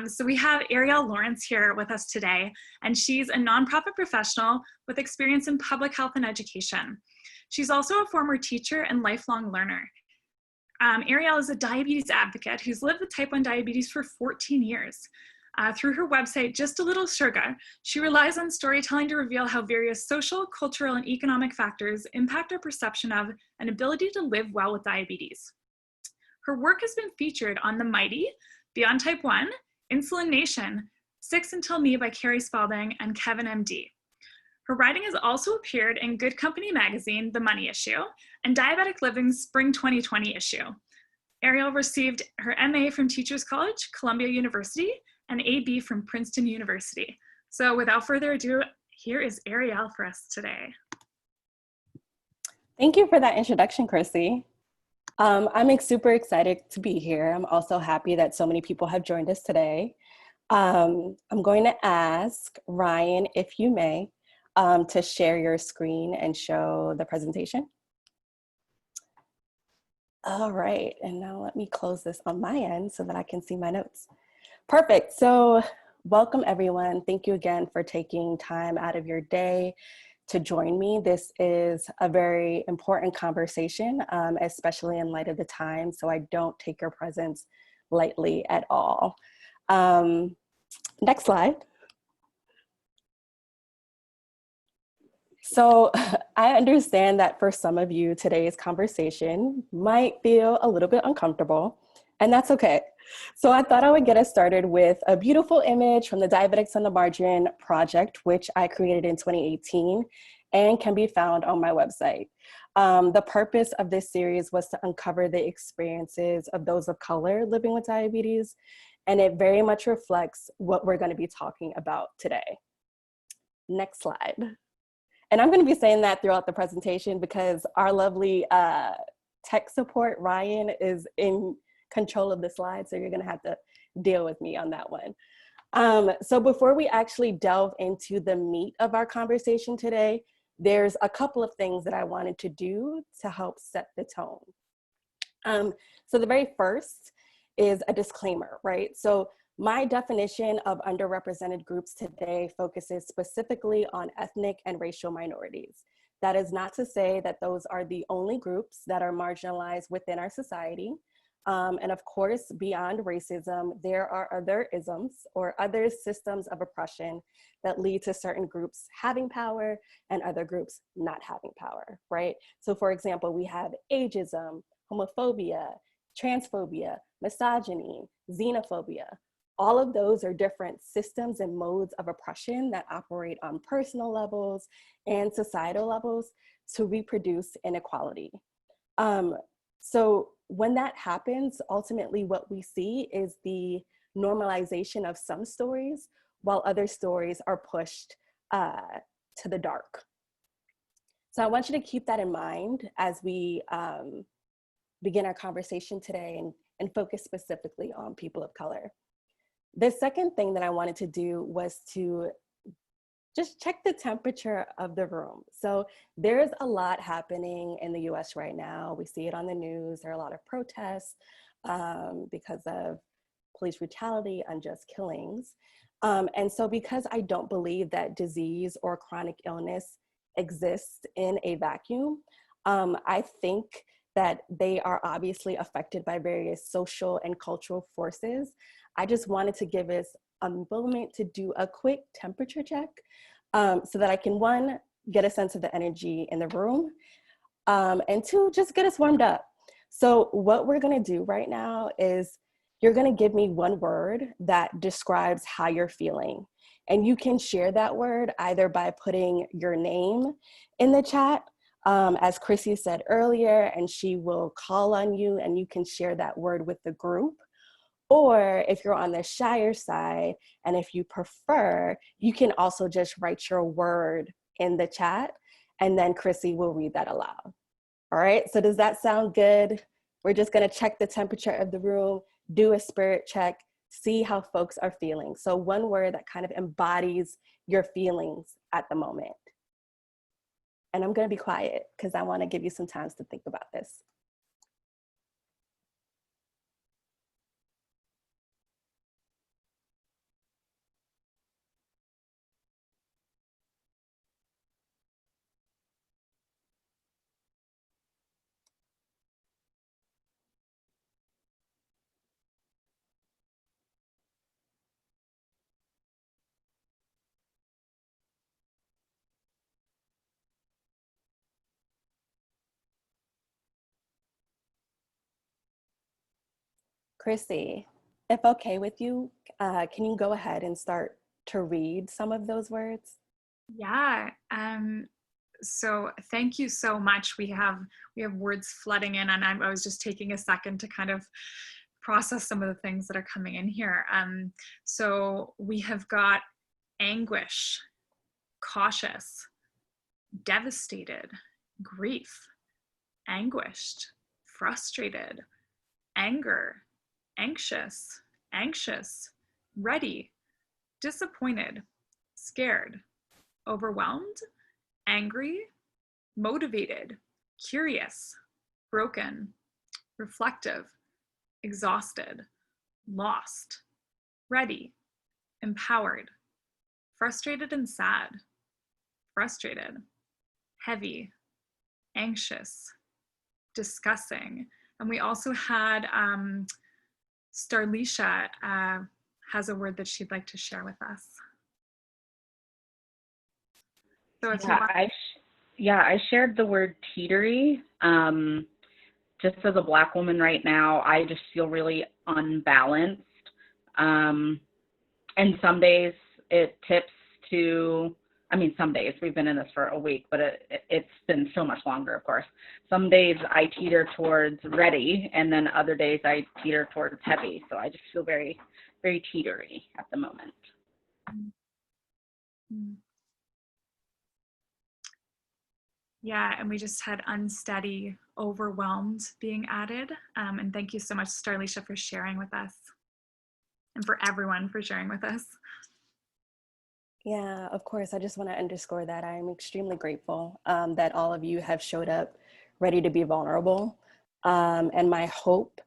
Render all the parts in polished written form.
So we have Ariel Lawrence here with us today, and she's a nonprofit professional with experience in public health and education. She's also a former teacher and lifelong learner. Ariel is a diabetes advocate who's lived with type 1 diabetes for 14 years. Through her website, Just a Little Sugar, she relies on storytelling to reveal how various social, cultural, and economic factors impact our perception of and ability to live well with diabetes. Her work has been featured on The Mighty, Beyond Type 1, Insulin Nation, 6 Until Me by Carrie Spalding, and Kevin MD. Her writing has also appeared in Good Company magazine, The Money Issue, and Diabetic Living's Spring 2020 issue. Ariel received her MA from Teachers College, Columbia University, and AB from Princeton University. So without further ado, here is Ariel for us today. Thank you for that introduction, Chrissy. I'm super excited to be here. I'm also happy that so many people have joined us today. I'm going to ask Ryan, if you may, to share your screen and show the presentation. All right, and now let me close this on my end so that I can see my notes. Perfect, so welcome everyone. Thank you again for taking time out of your day to join me. This is a very important conversation, especially in light of the time, so I don't take your presence lightly at all. Next slide. So I understand that for some of you, today's conversation might feel a little bit uncomfortable, and that's okay. So I thought I would get us started with a beautiful image from the Diabetics on the Margin project, which I created in 2018 and can be found on my website. The purpose of this series was to uncover the experiences of those of color living with diabetes, and it very much reflects what we're going to be talking about today. Next slide. And I'm going to be saying that throughout the presentation because our lovely tech support, Ryan, is in control of the slide, so you're going to have to deal with me on that one. So before we actually delve into the meat of our conversation today, there's a couple of things that I wanted to do to help set the tone. So the very first is a disclaimer, right? So my definition of underrepresented groups today focuses specifically on ethnic and racial minorities. That is not to say that those are the only groups that are marginalized within our society. And of course, beyond racism, there are other isms or other systems of oppression that lead to certain groups having power and other groups not having power, right? So for example, we have ageism, homophobia, transphobia, misogyny, xenophobia. All of those are different systems and modes of oppression that operate on personal levels and societal levels to reproduce inequality. So when that happens, ultimately what we see is the normalization of some stories while other stories are pushed to the dark. So I want you to keep that in mind as we begin our conversation today and focus specifically on people of color. The second thing that I wanted to do was to just check the temperature of the room. So there's a lot happening in the US right now. We see it on the news. There are a lot of protests because of police brutality, unjust killings. And so because I don't believe that disease or chronic illness exists in a vacuum, I think that they are obviously affected by various social and cultural forces. I just wanted to give us a moment to do a quick temperature check so that I can, one, get a sense of the energy in the room, and two, just get us warmed up. So what we're gonna do right now is you're gonna give me one word that describes how you're feeling. And you can share that word either by putting your name in the chat, as Chrissy said earlier, and she will call on you and you can share that word with the group. Or if you're on the shyer side, and if you prefer, you can also just write your word in the chat, and then Chrissy will read that aloud. All right, so does that sound good? We're just gonna check the temperature of the room, do a spirit check, see how folks are feeling. So one word that kind of embodies your feelings at the moment. And I'm gonna be quiet because I wanna give you some time to think about this. Chrissy, if okay with you, can you go ahead and start to read some of those words? Yeah. So thank you so much. We have words flooding in, and I was just taking a second to kind of process some of the things that are coming in here. So we have got anguish, cautious, devastated, grief, anguished, frustrated, anger, anxious, ready, disappointed, scared, overwhelmed, angry, motivated, curious, broken, reflective, exhausted, lost, ready, empowered, frustrated and sad, frustrated, heavy, anxious, discussing. And we also had Starlisha has a word that she'd like to share with us. So if you want. I shared the word teetery. Just as a Black woman right now, I just feel really unbalanced. And some days it tips to, some days, we've been in this for a week, but it's been so much longer, of course. Some days I teeter towards ready, and then other days I teeter towards heavy. So I just feel very, very teetery at the moment. Yeah, and we just had unsteady, overwhelmed being added. And thank you so much, Starlisha, for sharing with us, and for everyone for sharing with us. Yeah, of course. I just want to underscore that I'm extremely grateful that all of you have showed up ready to be vulnerable. And my hope,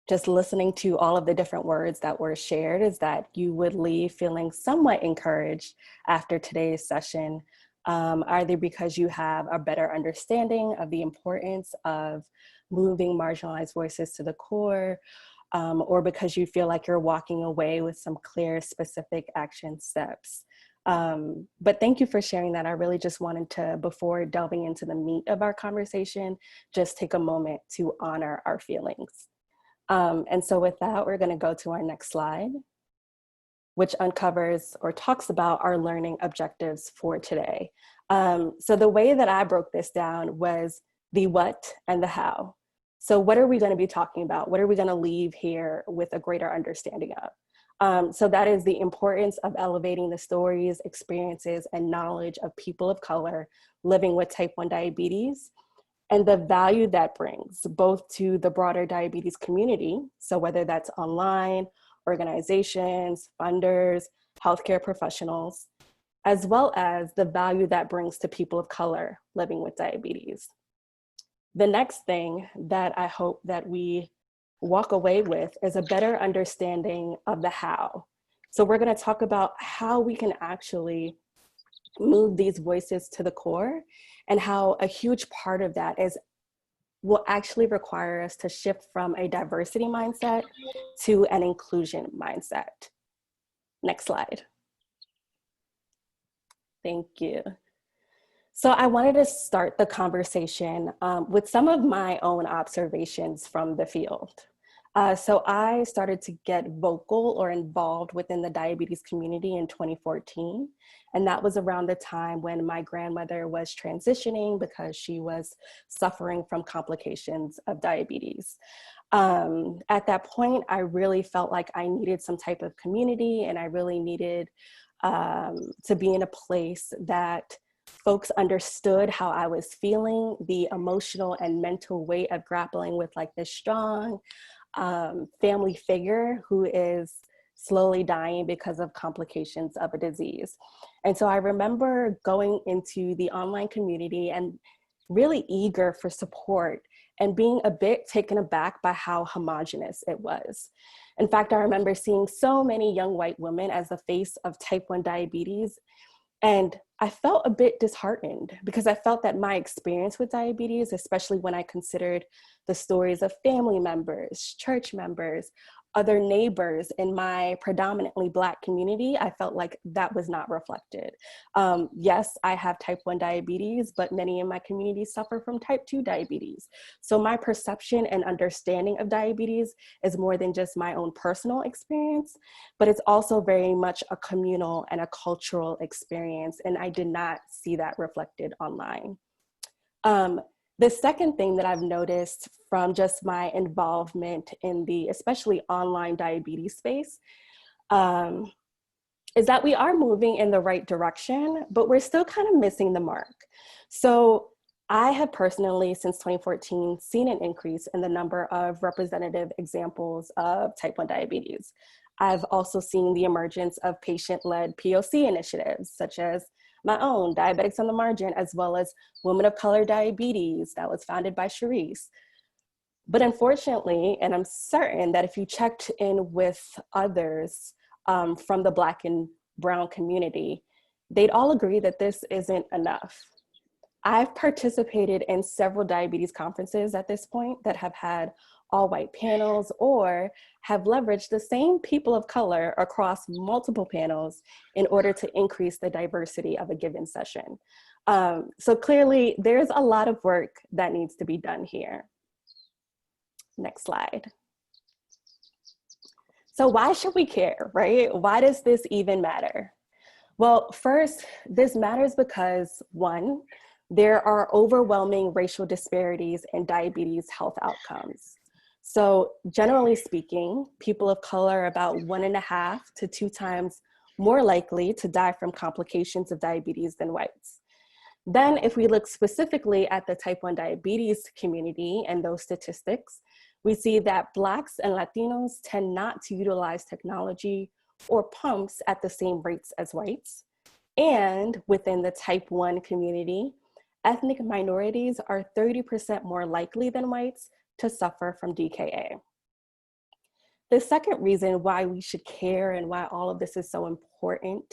just listening to all of the different words that were shared, is that you would leave feeling somewhat encouraged after today's session, either because you have a better understanding of the importance of moving marginalized voices to the core, or because you feel like you're walking away with some clear, specific action steps. But thank you for sharing that. I really just wanted to, before delving into the meat of our conversation, just take a moment to honor our feelings. And so with that, we're going to go to our next slide, which uncovers or talks about our learning objectives for today. So the way that I broke this down was the what and the how. So what are we going to be talking about? What are we going to leave here with a greater understanding of? So that is the importance of elevating the stories, experiences, and knowledge of people of color living with type 1 diabetes, and the value that brings both to the broader diabetes community. So whether that's online, organizations, funders, healthcare professionals, as well as the value that brings to people of color living with diabetes. The next thing that I hope that we walk away with is a better understanding of the how. So we're going to talk about how we can actually move these voices to the core, and how a huge part of that will actually require us to shift from a diversity mindset to an inclusion mindset. Next slide. Thank you. So I wanted to start the conversation with some of my own observations from the field. So I started to get vocal or involved within the diabetes community in 2014. And that was around the time when my grandmother was transitioning because she was suffering from complications of diabetes. At that point, I really felt like I needed some type of community, and I really needed to be in a place that folks understood how I was feeling, the emotional and mental weight of grappling with like this strong family figure who is slowly dying because of complications of a disease. And so I remember going into the online community and really eager for support, and being a bit taken aback by how homogenous it was. In fact, I remember seeing so many young white women as the face of type 1 diabetes, and I felt a bit disheartened because I felt that my experience with diabetes, especially when I considered the stories of family members, church members, other neighbors in my predominantly Black community, I felt like that was not reflected. Yes, I have type 1 diabetes, but many in my community suffer from type 2 diabetes. So my perception and understanding of diabetes is more than just my own personal experience, but it's also very much a communal and a cultural experience. And I did not see that reflected online. The second thing that I've noticed from just my involvement in the especially online diabetes space is that we are moving in the right direction, but we're still kind of missing the mark. So I have personally, since 2014, seen an increase in the number of representative examples of type 1 diabetes. I've also seen the emergence of patient-led POC initiatives, such as my own, Diabetics on the Margin, as well as Women of Color Diabetes, that was founded by Sharice. But unfortunately, and I'm certain that if you checked in with others from the Black and Brown community, they'd all agree that this isn't enough. I've participated in several diabetes conferences at this point that have had all white panels or have leveraged the same people of color across multiple panels in order to increase the diversity of a given session. So clearly there's a lot of work that needs to be done here. Next slide. So why should we care, right? Why does this even matter? Well, first, this matters because one, there are overwhelming racial disparities in diabetes health outcomes. So generally speaking, people of color are about 1.5 to 2 times more likely to die from complications of diabetes than whites. Then if we look specifically at the type 1 diabetes community and those statistics, we see that Blacks and Latinos tend not to utilize technology or pumps at the same rates as whites. And within the type 1 community, ethnic minorities are 30% more likely than whites to suffer from DKA. The second reason why we should care and why all of this is so important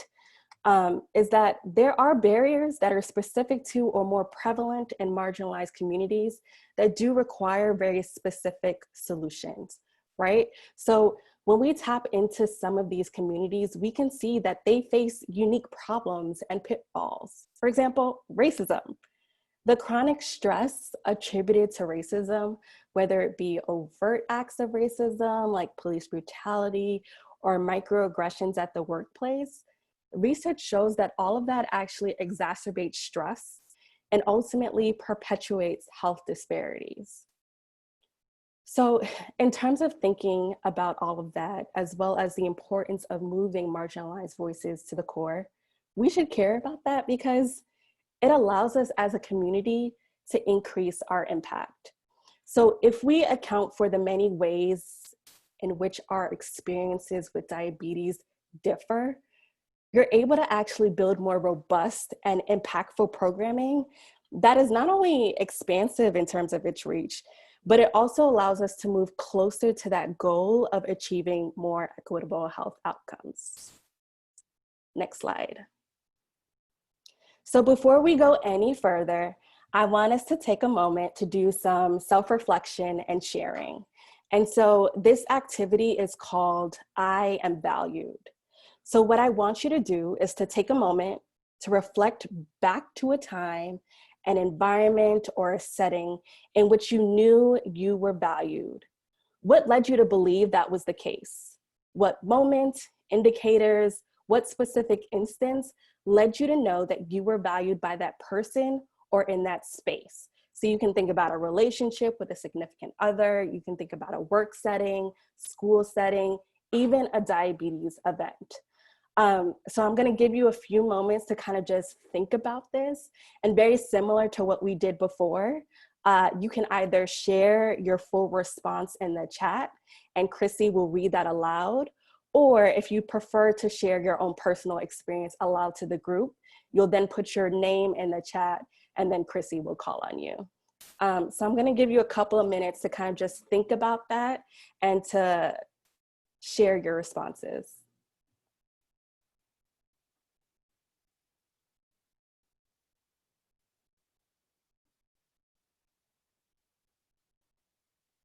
is that there are barriers that are specific to or more prevalent in marginalized communities that do require very specific solutions, right? So when we tap into some of these communities, we can see that they face unique problems and pitfalls. For example, racism. The chronic stress attributed to racism, whether it be overt acts of racism like police brutality or microaggressions at the workplace, research shows that all of that actually exacerbates stress and ultimately perpetuates health disparities. So in terms of thinking about all of that, as well as the importance of moving marginalized voices to the core, we should care about that because it allows us as a community to increase our impact. So if we account for the many ways in which our experiences with diabetes differ, you're able to actually build more robust and impactful programming that is not only expansive in terms of its reach, but it also allows us to move closer to that goal of achieving more equitable health outcomes. Next slide. So before we go any further, I want us to take a moment to do some self-reflection and sharing. And so this activity is called I Am Valued. So what I want you to do is to take a moment to reflect back to a time, an environment, or a setting in which you knew you were valued. What led you to believe that was the case? What moment, indicators, what specific instance led you to know that you were valued by that person or in that space? So you can think about a relationship with a significant other, you can think about a work setting, school setting, even a diabetes event. So I'm gonna give you a few moments to kind of just think about this, and very similar to what we did before, you can either share your full response in the chat and Chrissy will read that aloud, or if you prefer to share your own personal experience aloud to the group, you'll then put your name in the chat and then Chrissy will call on you. So I'm gonna give you a couple of minutes to kind of just think about that and to share your responses.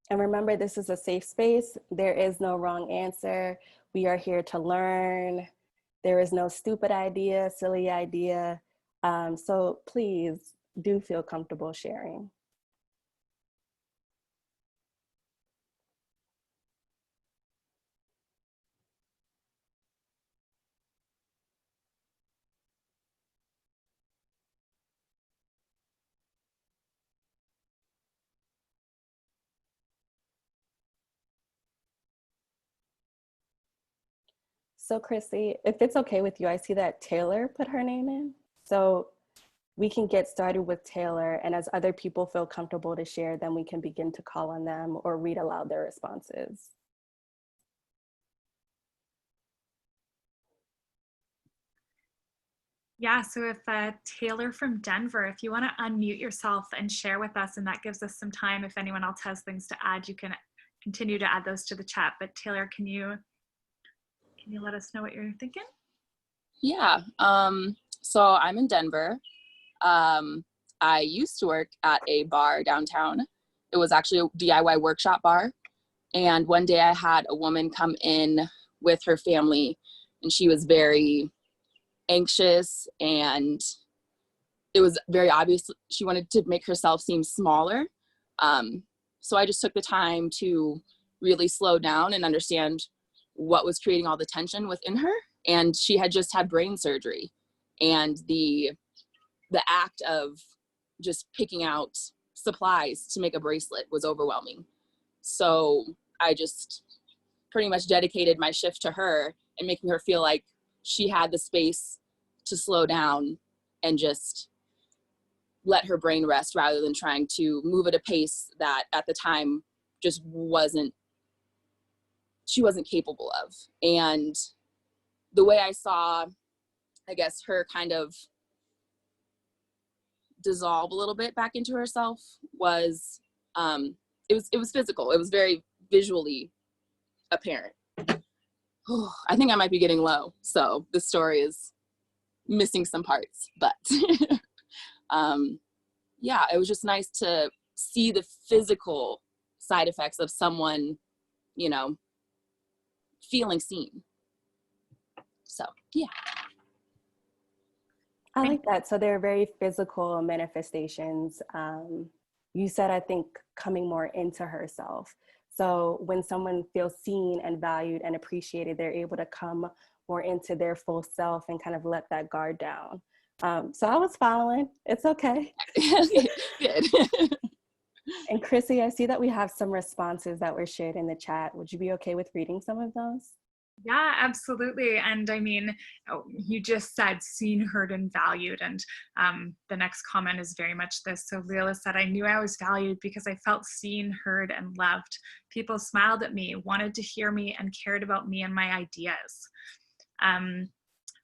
And remember, this is a safe space. There is no wrong answer. We are here to learn. There is no stupid idea, silly idea. So please do feel comfortable sharing. So Chrissy, if it's okay with you, I see that Taylor put her name in. So we can get started with Taylor, and as other people feel comfortable to share, then we can begin to call on them or read aloud their responses. Yeah, so if Taylor from Denver, if you want to unmute yourself and share with us, and that gives us some time, if anyone else has things to add, you can continue to add those to the chat. But Taylor, can you let us know what you're thinking? Yeah, so I'm in Denver. I used to work at a bar downtown. It was actually a DIY workshop bar. And one day I had a woman come in with her family, and she was very anxious, and it was very obvious she wanted to make herself seem smaller. So I just took the time to really slow down and understand what was creating all the tension within her. And she had just had brain surgery, and the act of just picking out supplies to make a bracelet was overwhelming. So I just pretty much dedicated my shift to her and making her feel like she had the space to slow down and just let her brain rest rather than trying to move at a pace that at the time just she wasn't capable of. And the way I saw, I guess, her kind of dissolve a little bit back into herself was it was physical. It was very visually apparent. I think I might be getting low, so the story is missing some parts, but yeah, it was just nice to see the physical side effects of someone, you know, feeling seen. So yeah. I like that. So they're very physical manifestations. You said, I think, coming more into herself. So when someone feels seen and valued and appreciated, they're able to come more into their full self and kind of let that guard down. So I was following. It's okay. Good. And Chrissy, I see that we have some responses that were shared in the chat. Would you be okay with reading some of those? Yeah, absolutely. And I mean, you just said seen, heard, and valued. And the next comment is very much this. So Leila said, I knew I was valued because I felt seen, heard, and loved. People smiled at me, wanted to hear me, and cared about me and my ideas.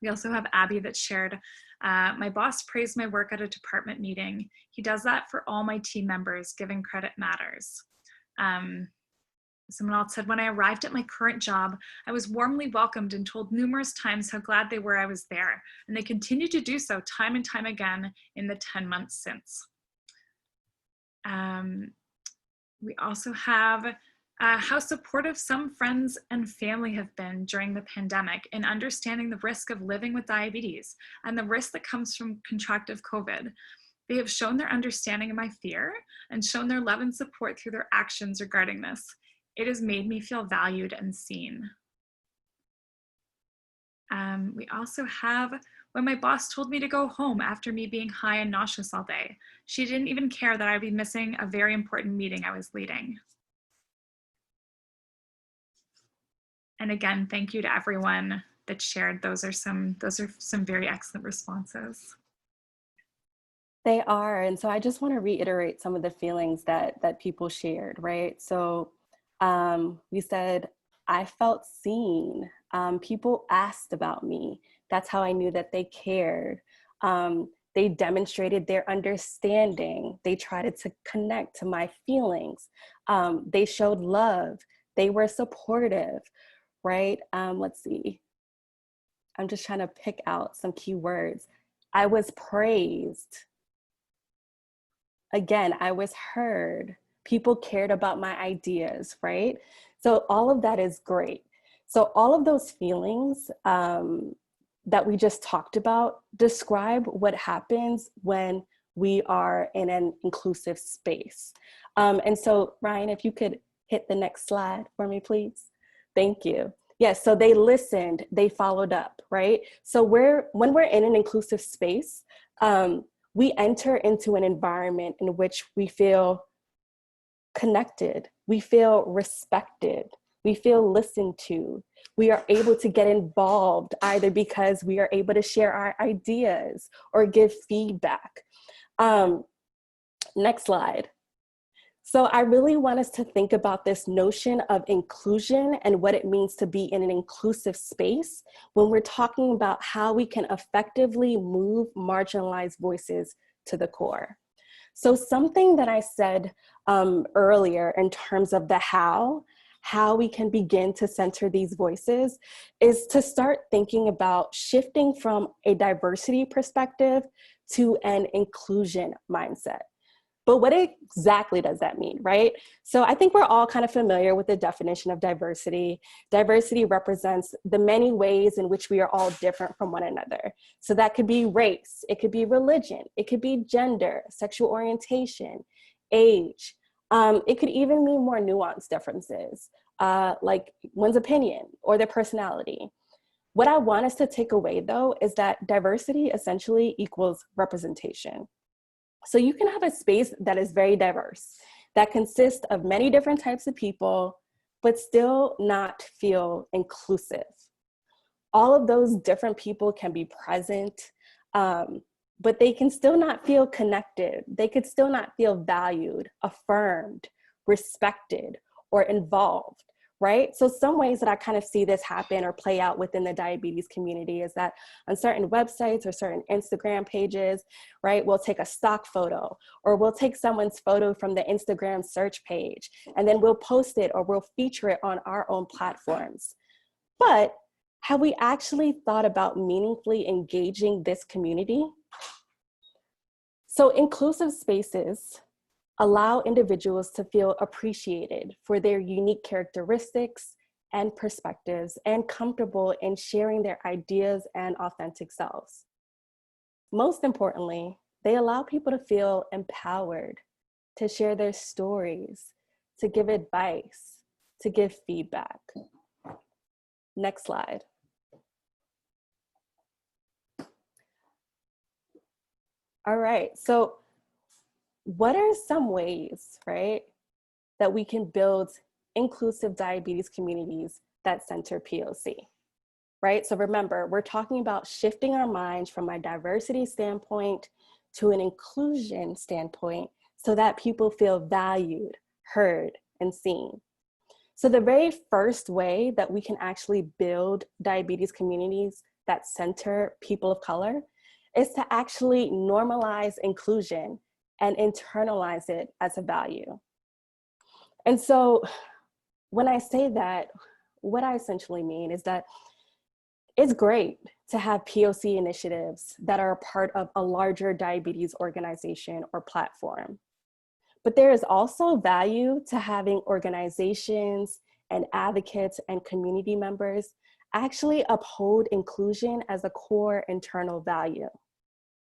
We also have Abby that shared, my boss praised my work at a department meeting. He does that for all my team members. Giving credit matters. Someone else said, when I arrived at my current job, I was warmly welcomed and told numerous times how glad they were I was there. And they continue to do so time and time again in the 10 months since. We also have how supportive some friends and family have been during the pandemic in understanding the risk of living with diabetes and the risk that comes from contractive COVID. They have shown their understanding of my fear and shown their love and support through their actions regarding this. It has made me feel valued and seen. We also have when my boss told me to go home after me being high and nauseous all day. She didn't even care that I'd be missing a very important meeting I was leading. And again, thank you to everyone that shared. Those are some very excellent responses. They are. And so I just want to reiterate some of the feelings that people shared, right? So we said, I felt seen. People asked about me. That's how I knew that they cared. They demonstrated their understanding. They tried to connect to my feelings. They showed love. They were supportive, right? Let's see. I'm just trying to pick out some key words. I was praised. Again, I was heard. People cared about my ideas, right? So all of that is great. So all of those feelings that we just talked about describe what happens when we are in an inclusive space. And so Ryan, if you could hit the next slide for me, please. Thank you. Yes, so they listened, they followed up, right? So when we're in an inclusive space, we enter into an environment in which we feel connected, we feel respected, we feel listened to. We are able to get involved either because we are able to share our ideas or give feedback. Next slide. So I really want us to think about this notion of inclusion and what it means to be in an inclusive space when we're talking about how we can effectively move marginalized voices to the core. So something that I said earlier in terms of the how we can begin to center these voices is to start thinking about shifting from a diversity perspective to an inclusion mindset. But what exactly does that mean, right? So I think we're all kind of familiar with the definition of diversity. Diversity represents the many ways in which we are all different from one another. So that could be race, it could be religion, it could be gender, sexual orientation, age. It could even mean more nuanced differences, like one's opinion or their personality. What I want us to take away though is that diversity essentially equals representation. So you can have a space that is very diverse, that consists of many different types of people, but still not feel inclusive. All of those different people can be present, but they can still not feel connected. They could still not feel valued, affirmed, respected, or involved, right? So some ways that I kind of see this happen or play out within the diabetes community is that on certain websites or certain Instagram pages, right, we'll take a stock photo or we'll take someone's photo from the Instagram search page and then we'll post it or we'll feature it on our own platforms. But have we actually thought about meaningfully engaging this community? So inclusive spaces allow individuals to feel appreciated for their unique characteristics and perspectives and comfortable in sharing their ideas and authentic selves. Most importantly, they allow people to feel empowered to share their stories, to give advice, to give feedback. Next slide. All right, so what are some ways, right, that we can build inclusive diabetes communities that center POC, right? So remember, we're talking about shifting our minds from a diversity standpoint to an inclusion standpoint so that people feel valued, heard, and seen. So the very first way that we can actually build diabetes communities that center people of color is to actually normalize inclusion and internalize it as a value. And so when I say that, what I essentially mean is that it's great to have POC initiatives that are a part of a larger diabetes organization or platform. But there is also value to having organizations and advocates and community members actually uphold inclusion as a core internal value.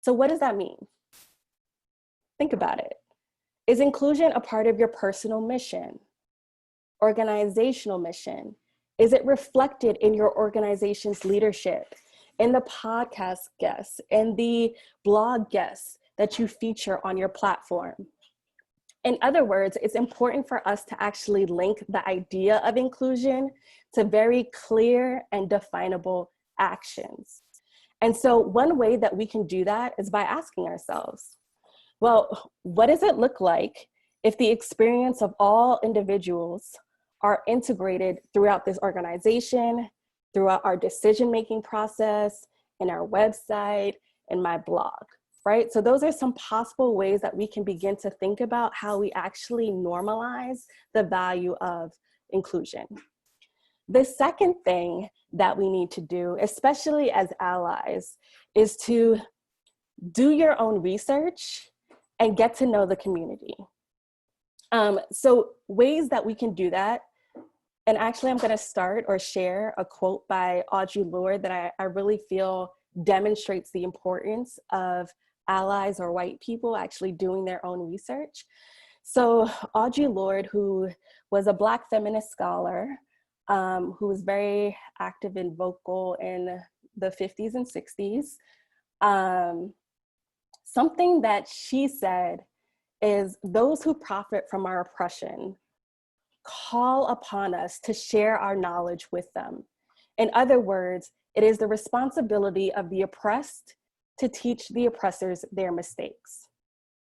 So what does that mean? Think about it. Is inclusion a part of your personal mission, organizational mission? Is it reflected in your organization's leadership, in the podcast guests, in the blog guests that you feature on your platform? In other words, it's important for us to actually link the idea of inclusion to very clear and definable actions. And so one way that we can do that is by asking ourselves, well, what does it look like if the experience of all individuals are integrated throughout this organization, throughout our decision-making process, in our website, in my blog, right? So those are some possible ways that we can begin to think about how we actually normalize the value of inclusion. The second thing that we need to do, especially as allies, is to do your own research and get to know the community. So ways that we can do that, and actually I'm going to start or share a quote by Audrey Lorde that I really feel demonstrates the importance of allies or white people actually doing their own research. So Audrey Lorde, who was a Black feminist scholar, who was very active and vocal in the 50s and 60s, something that she said is, those who profit from our oppression call upon us to share our knowledge with them. In other words, it is the responsibility of the oppressed to teach the oppressors their mistakes,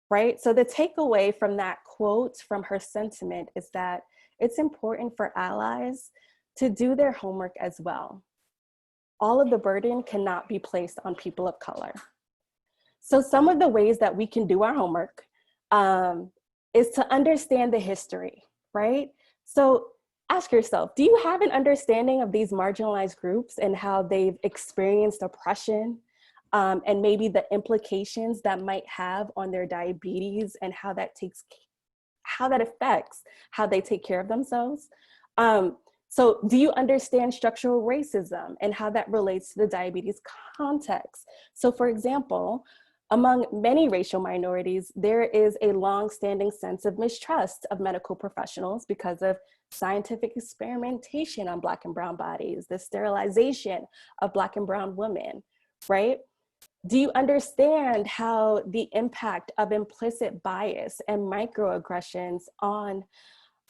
right? So the takeaway from that quote, from her sentiment, is that it's important for allies to do their homework as well. All of the burden cannot be placed on people of color. So some of the ways that we can do our homework is to understand the history, right? So ask yourself, do you have an understanding of these marginalized groups and how they've experienced oppression, and maybe the implications that might have on their diabetes and how that affects how they take care of themselves? So do you understand structural racism and how that relates to the diabetes context? So for example, among many racial minorities, there is a long-standing sense of mistrust of medical professionals because of scientific experimentation on Black and brown bodies, the sterilization of Black and brown women, right? Do you understand how the impact of implicit bias and microaggressions on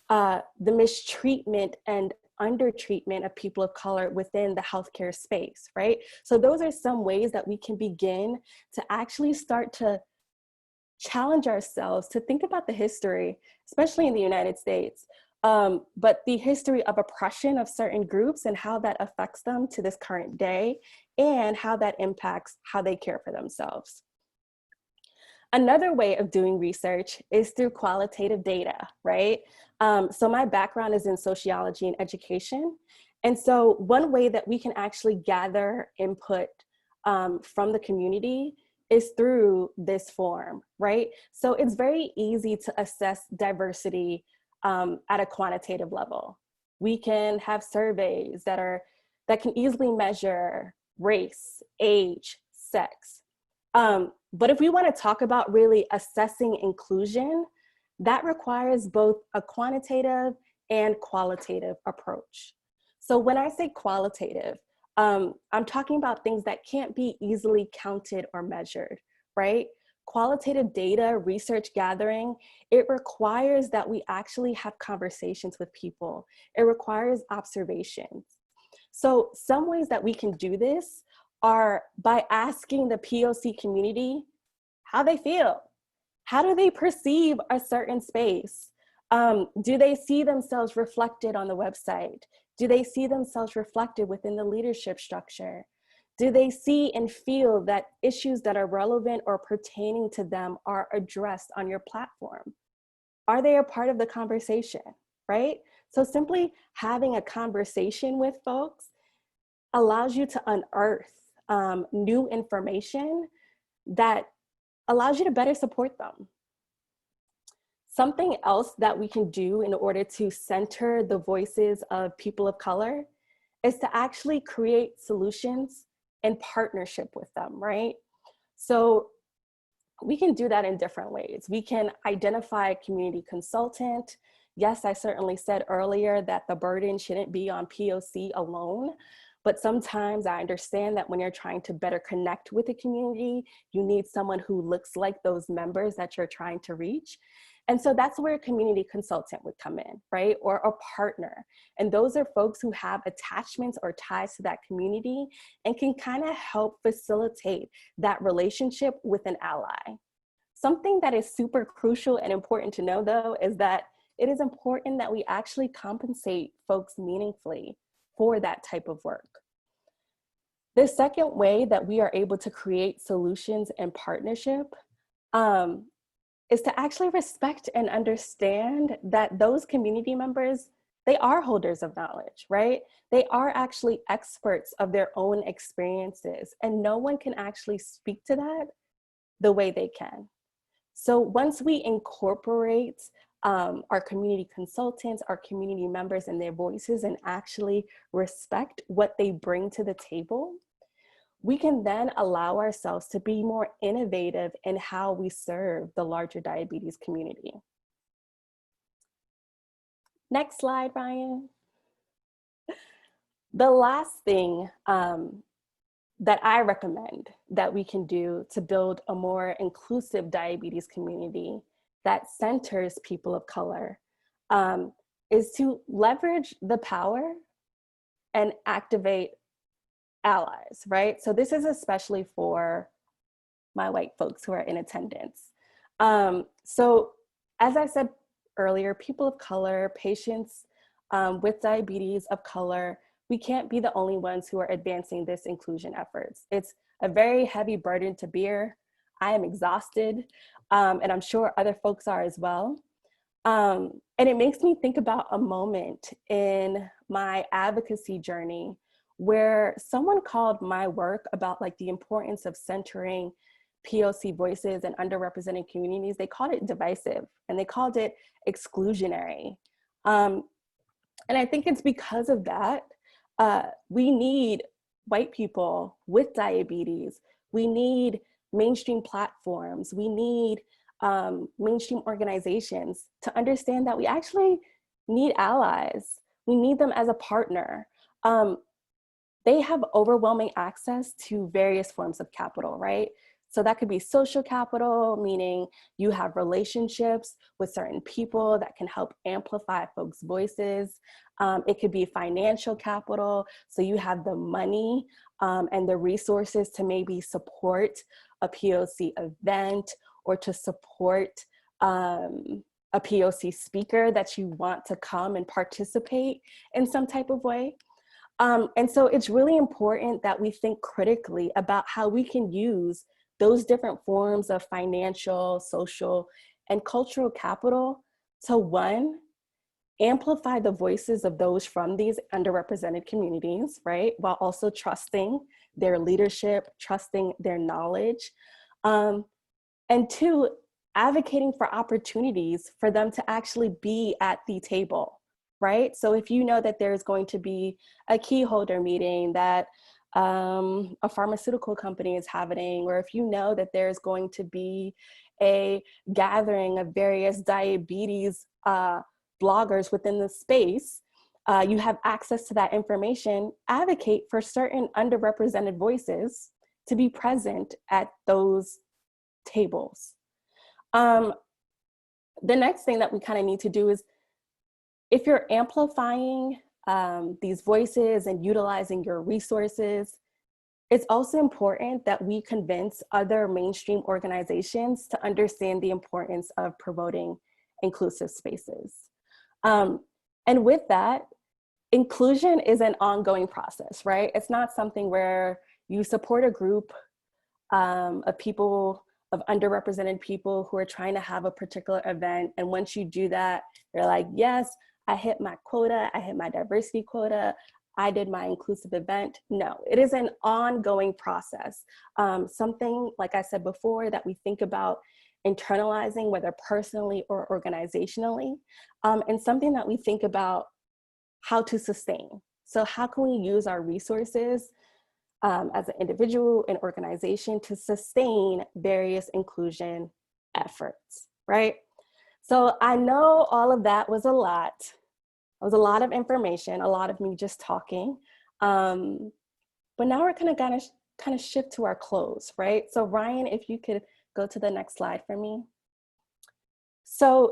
the mistreatment and undertreatment of people of color within the healthcare space, right? So those are some ways that we can begin to actually start to challenge ourselves to think about the history, especially in the United States, but the history of oppression of certain groups and how that affects them to this current day and how that impacts how they care for themselves. Another way of doing research is through qualitative data, right? So my background is in sociology and education. And so one way that we can actually gather input from the community is through this form, right? So it's very easy to assess diversity at a quantitative level. We can have surveys that can easily measure race, age, sex. But if we want to talk about really assessing inclusion, that requires both a quantitative and qualitative approach. So when I say qualitative, I'm talking about things that can't be easily counted or measured, right? Qualitative data, research gathering, it requires that we actually have conversations with people. It requires observations. So some ways that we can do this are by asking the POC community how they feel. How do they perceive a certain space? Do they see themselves reflected on the website? Do they see themselves reflected within the leadership structure? Do they see and feel that issues that are relevant or pertaining to them are addressed on your platform? Are they a part of the conversation, right? So simply having a conversation with folks allows you to unearth new information that allows you to better support them. Something else that we can do in order to center the voices of people of color is to actually create solutions in partnership with them, right? So we can do that in different ways. We can identify a community consultant. Yes, I certainly said earlier that the burden shouldn't be on POC alone, but sometimes I understand that when you're trying to better connect with the community, you need someone who looks like those members that you're trying to reach. And so that's where a community consultant would come in, right? Or a partner. And those are folks who have attachments or ties to that community and can kind of help facilitate that relationship with an ally. Something that is super crucial and important to know, though, is that it is important that we actually compensate folks meaningfully for that type of work. The second way that we are able to create solutions and partnership is to actually respect and understand that those community members, they are holders of knowledge, right? They are actually experts of their own experiences, and no one can actually speak to that the way they can. So once we incorporate our community consultants, our community members and their voices, and actually respect what they bring to the table, we can then allow ourselves to be more innovative in how we serve the larger diabetes community. Next slide, Ryan. The last thing that I recommend that we can do to build a more inclusive diabetes community that centers people of color is to leverage the power and activate allies, right? So this is especially for my white folks who are in attendance. So as I said earlier, people of color, patients with diabetes of color, we can't be the only ones who are advancing this inclusion efforts. It's a very heavy burden to bear. I am exhausted, and I'm sure other folks are as well. And it makes me think about a moment in my advocacy journey where someone called my work about like the importance of centering POC voices and underrepresented communities. They called it divisive and they called it exclusionary. And I think it's because of that, we need white people with diabetes. We need mainstream platforms. We need mainstream organizations to understand that we actually need allies. We need them as a partner. They have overwhelming access to various forms of capital, right? So that could be social capital, meaning you have relationships with certain people that can help amplify folks' voices. It could be financial capital. So you have the money and the resources to maybe support a POC event or to support a POC speaker that you want to come and participate in some type of way. And so it's really important that we think critically about how we can use those different forms of financial, social, and cultural capital to, one, amplify the voices of those from these underrepresented communities, right? While also trusting their leadership, trusting their knowledge. And two, advocating for opportunities for them to actually be at the table, right? So if you know that there's going to be a key holder meeting that a pharmaceutical company is having, or if you know that there's going to be a gathering of various diabetes bloggers within the space, you have access to that information, advocate for certain underrepresented voices to be present at those tables. The next thing that we kind of need to do is, if you're amplifying these voices and utilizing your resources, it's also important that we convince other mainstream organizations to understand the importance of promoting inclusive spaces. And with that, inclusion is an ongoing process, right? It's not something where you support a group of people, of underrepresented people who are trying to have a particular event. And once you do that, you're like, yes, I hit my quota, I hit my diversity quota, I did my inclusive event. No, it is an ongoing process. Something, like I said before, that we think about internalizing, whether personally or organizationally, and something that we think about how to sustain. So how can we use our resources as an individual and organization to sustain various inclusion efforts, right? So I know all of that was a lot. It was a lot of information, a lot of me just talking. But now we're gonna kind of shift to our close, right? So Ryan, if you could go to the next slide for me. So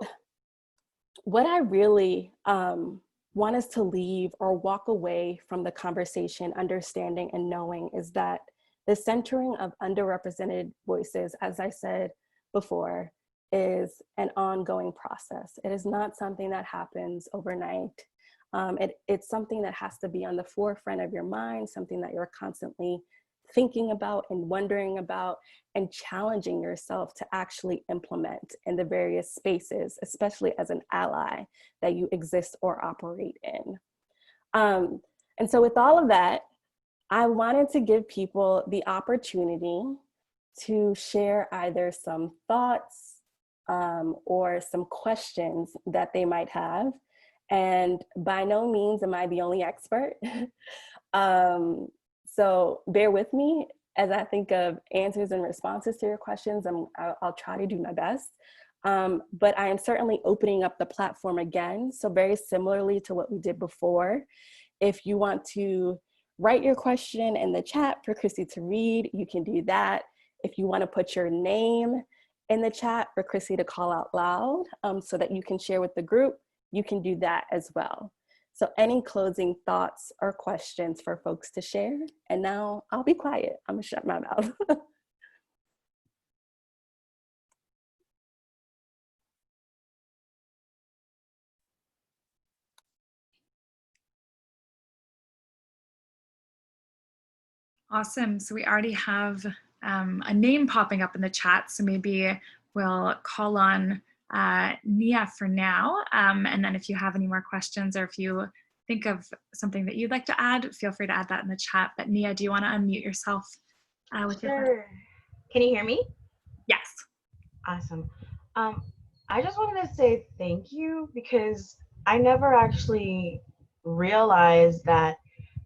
what I really want us to leave or walk away from the conversation understanding and knowing is that the centering of underrepresented voices, as I said before, is an ongoing process. It is not something that happens overnight. It's something that has to be on the forefront of your mind, something that you're constantly thinking about and wondering about and challenging yourself to actually implement in the various spaces, especially as an ally that you exist or operate in. And so with all of that, I wanted to give people the opportunity to share either some thoughts, or some questions that they might have. And by no means am I the only expert. So bear with me as I think of answers and responses to your questions. I'll try to do my best. But I am certainly opening up the platform again. So very similarly to what we did before, if you want to write your question in the chat for Chrissy to read, you can do that. If you want to put your name in the chat for Chrissy to call out loud so that you can share with the group, you can do that as well. So any closing thoughts or questions for folks to share? And now I'll be quiet. I'm gonna shut my mouth. Awesome. So we already have a name popping up in the chat. So maybe we'll call on Nia for now. And then if you have any more questions or if you think of something that you'd like to add, feel free to add that in the chat. But Nia, do you want to unmute yourself with your question? Sure. Can you hear me? Yes. Awesome. I just wanted to say thank you because I never actually realized that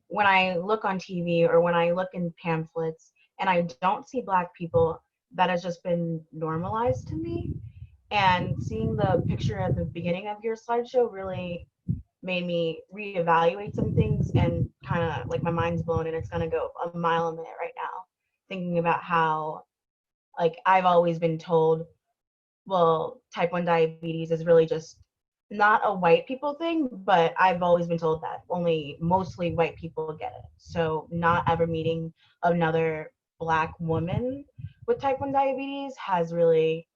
when I look on TV or when I look in pamphlets and I don't see Black people, that has just been normalized to me. And seeing the picture at the beginning of your slideshow really made me reevaluate some things, and kind of like my mind's blown and it's gonna go a mile a minute right now, thinking about how like I've always been told, well, type 1 diabetes is really just not a white people thing, but I've always been told that only mostly white people get it. So not ever meeting another Black woman with type 1 diabetes has really,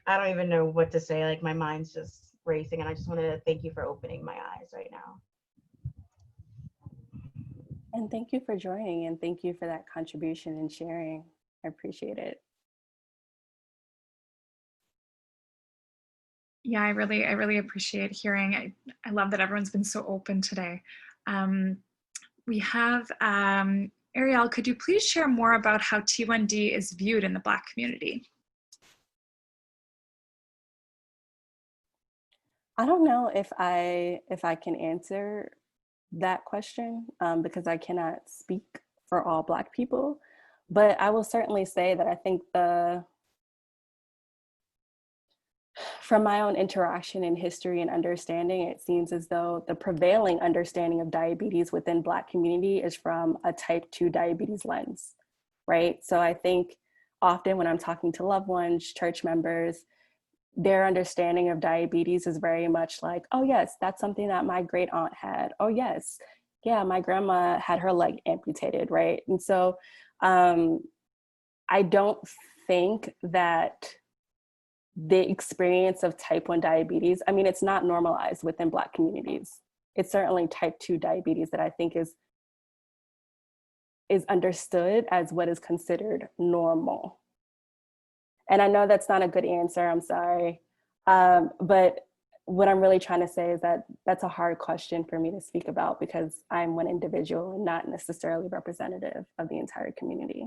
I don't even know what to say. Like my mind's just racing, and I just wanted to thank you for opening my eyes right now. And thank you for joining, and thank you for that contribution and sharing. I appreciate it. Yeah, I really appreciate hearing. I love that everyone's been so open today. We have Ariel, could you please share more about how T1D is viewed in the Black community? I don't know if I can answer that question because I cannot speak for all Black people, but I will certainly say that I think from my own interaction in history and understanding, it seems as though the prevailing understanding of diabetes within Black community is from a type 2 diabetes lens, right? So I think often when I'm talking to loved ones, church members, their understanding of diabetes is very much like, oh yes, that's something that my great aunt had. Oh yes, yeah, my grandma had her leg amputated, right? And so I don't think that the experience of type 1 diabetes, I mean, it's not normalized within Black communities. It's certainly type 2 diabetes that I think is understood as what is considered normal. And I know that's not a good answer, I'm sorry. But what I'm really trying to say is that that's a hard question for me to speak about because I'm one individual and not necessarily representative of the entire community.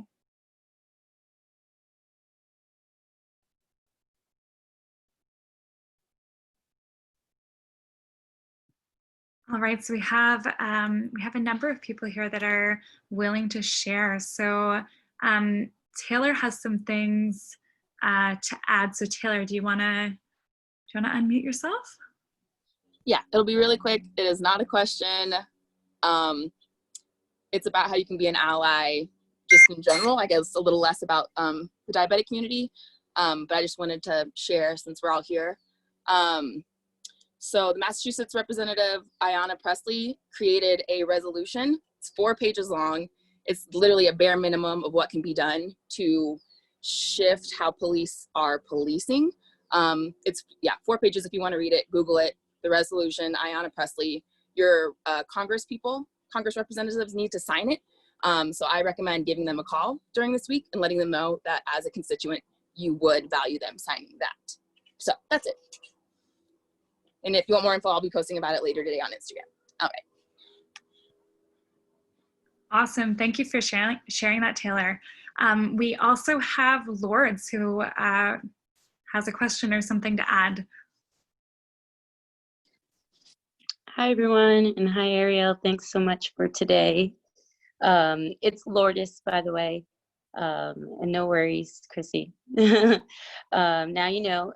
All right, so we have a number of people here that are willing to share. So Taylor has some things to add. So Taylor, do you wanna unmute yourself? Yeah, it'll be really quick. It is not a question. It's about how you can be an ally just in general. I guess a little less about the diabetic community, but I just wanted to share since we're all here. So the Massachusetts representative, Ayanna Pressley, created a resolution. It's 4 pages long. It's literally a bare minimum of what can be done to shift how police are policing. It's 4 pages if you want to read it, Google it. The resolution, Ayanna Pressley. Your Congress representatives need to sign it. So I recommend giving them a call during this week and letting them know that as a constituent, you would value them signing that. So that's it. And if you want more info, I'll be posting about it later today on Instagram. All right. Awesome, thank you for sharing that, Taylor. We also have Lawrence who has a question or something to add. Hi, everyone, and hi, Ariel. Thanks so much for today. It's Lourdes, by the way, and no worries, Chrissy. Now you know.